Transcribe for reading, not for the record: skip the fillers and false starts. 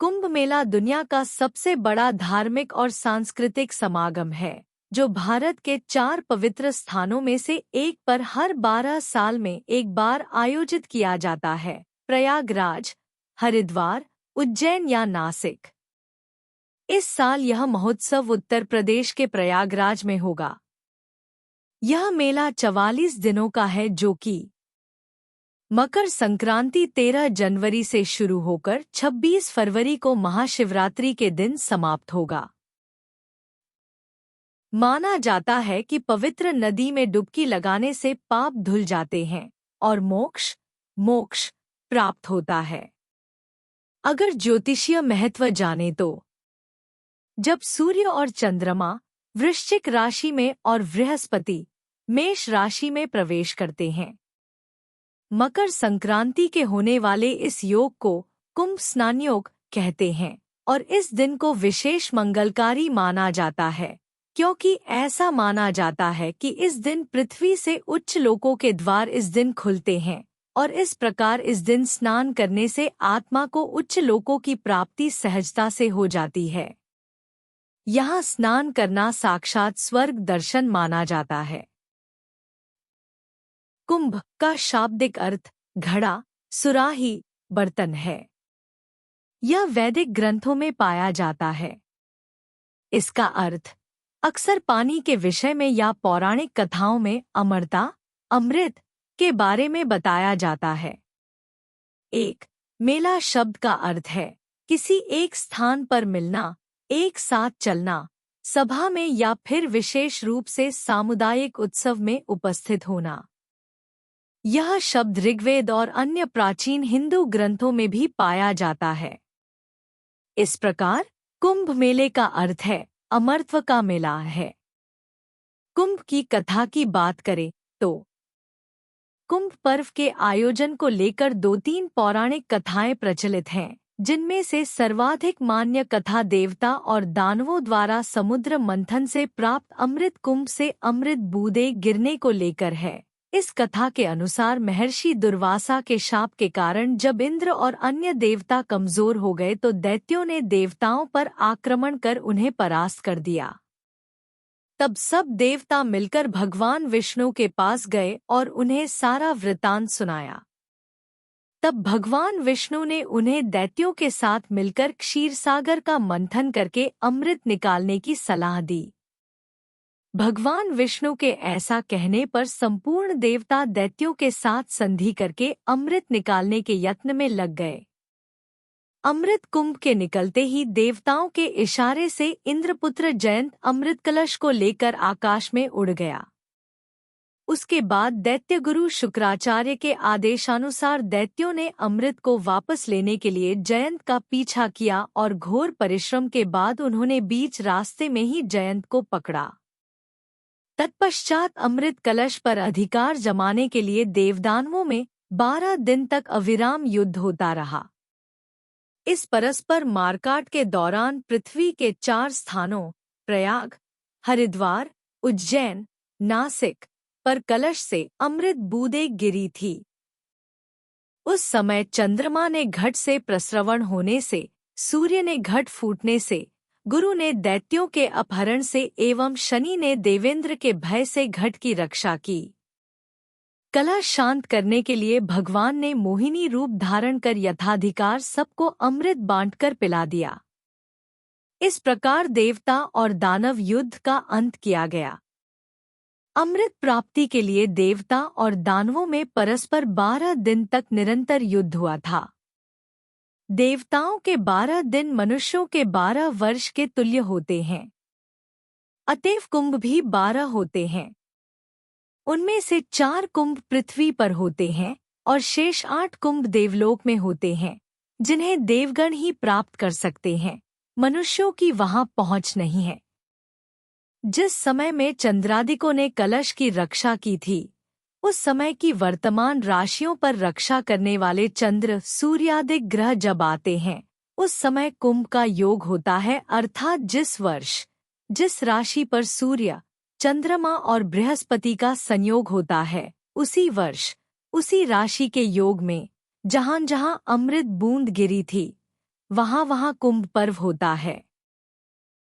कुंभ मेला दुनिया का सबसे बड़ा धार्मिक और सांस्कृतिक समागम है जो भारत के 4 पवित्र स्थानों में से एक पर हर 12 साल में एक बार आयोजित किया जाता है। प्रयागराज, हरिद्वार, उज्जैन या नासिक। इस साल यह महोत्सव उत्तर प्रदेश के प्रयागराज में होगा। यह मेला 44 दिनों का है जो कि मकर संक्रांति 13 जनवरी से शुरू होकर 26 फरवरी को महाशिवरात्रि के दिन समाप्त होगा। माना जाता है कि पवित्र नदी में डुबकी लगाने से पाप धुल जाते हैं और मोक्ष प्राप्त होता है। अगर ज्योतिषीय महत्व जाने तो जब सूर्य और चंद्रमा वृश्चिक राशि में और बृहस्पति मेष राशि में प्रवेश करते हैं, मकर संक्रांति के होने वाले इस योग को कुंभ स्नान योग कहते हैं और इस दिन को विशेष मंगलकारी माना जाता है क्योंकि ऐसा माना जाता है कि इस दिन पृथ्वी से उच्च लोकों के द्वार इस दिन खुलते हैं और इस प्रकार इस दिन स्नान करने से आत्मा को उच्च लोकों की प्राप्ति सहजता से हो जाती है। यहाँ स्नान करना साक्षात स्वर्ग दर्शन माना जाता है। कुंभ का शाब्दिक अर्थ घड़ा, सुराही, बर्तन है। यह वैदिक ग्रंथों में पाया जाता है। इसका अर्थ अक्सर पानी के विषय में या पौराणिक कथाओं में अमरता, अमृत के बारे में बताया जाता है। एक मेला शब्द का अर्थ है किसी एक स्थान पर मिलना, एक साथ चलना, सभा में या फिर विशेष रूप से सामुदायिक उत्सव में उपस्थित होना। यह शब्द ऋग्वेद और अन्य प्राचीन हिंदू ग्रंथों में भी पाया जाता है। इस प्रकार कुंभ मेले का अर्थ है अमरत्व का मेला है। कुंभ की कथा की बात करें तो कुंभ पर्व के आयोजन को लेकर 2-3 पौराणिक कथाएं प्रचलित हैं, जिनमें से सर्वाधिक मान्य कथा देवता और दानवों द्वारा समुद्र मंथन से प्राप्त अमृत कुंभ से अमृत बूंदें गिरने को लेकर है। इस कथा के अनुसार महर्षि दुर्वासा के शाप के कारण जब इंद्र और अन्य देवता कमजोर हो गए तो दैत्यों ने देवताओं पर आक्रमण कर उन्हें परास्त कर दिया। तब सब देवता मिलकर भगवान विष्णु के पास गए और उन्हें सारा वृतांत सुनाया। तब भगवान विष्णु ने उन्हें दैत्यों के साथ मिलकर क्षीरसागर का मंथन करके अमृत निकालने की सलाह दी। भगवान विष्णु के ऐसा कहने पर संपूर्ण देवता दैत्यों के साथ संधि करके अमृत निकालने के यत्न में लग गए। अमृत कुंभ के निकलते ही देवताओं के इशारे से इंद्रपुत्र जयंत अमृत कलश को लेकर आकाश में उड़ गया। उसके बाद दैत्य गुरु शुक्राचार्य के आदेशानुसार दैत्यों ने अमृत को वापस लेने के लिए जयंत का पीछा किया और घोर परिश्रम के बाद उन्होंने बीच रास्ते में ही जयंत को पकड़ा। तत्पश्चात अमृत कलश पर अधिकार जमाने के लिए देवदानवों में 12 दिन तक अविराम युद्ध होता रहा। इस परस्पर मारकाट के दौरान पृथ्वी के 4 स्थानों प्रयाग, हरिद्वार, उज्जैन, नासिक पर कलश से अमृत बूंदें गिरी थी। उस समय चंद्रमा ने घट से प्रस्रवण होने से, सूर्य ने घट फूटने से, गुरु ने दैत्यों के अपहरण से एवं शनि ने देवेंद्र के भय से घट की रक्षा की। कला शांत करने के लिए भगवान ने मोहिनी रूप धारण कर यथाधिकार सबको अमृत बांटकर पिला दिया। इस प्रकार देवता और दानव युद्ध का अंत किया गया। अमृत प्राप्ति के लिए देवता और दानवों में परस्पर 12 दिन तक निरंतर युद्ध हुआ था। देवताओं के 12 दिन मनुष्यों के 12 वर्ष के तुल्य होते हैं। अतएव कुंभ भी 12 होते हैं। उनमें से 4 कुंभ पृथ्वी पर होते हैं और शेष 8 कुंभ देवलोक में होते हैं, जिन्हें देवगण ही प्राप्त कर सकते हैं। मनुष्यों की वहां पहुंच नहीं है। जिस समय में चंद्रादिकों ने कलश की रक्षा की थी, उस समय की वर्तमान राशियों पर रक्षा करने वाले चंद्र सूर्यादि ग्रह जब आते हैं, उस समय कुंभ का योग होता है, अर्थात जिस वर्ष जिस राशि पर सूर्य, चंद्रमा और बृहस्पति का संयोग होता है, उसी वर्ष उसी राशि के योग में जहां जहां अमृत बूंद गिरी थी, वहाँ वहाँ कुंभ पर्व होता है।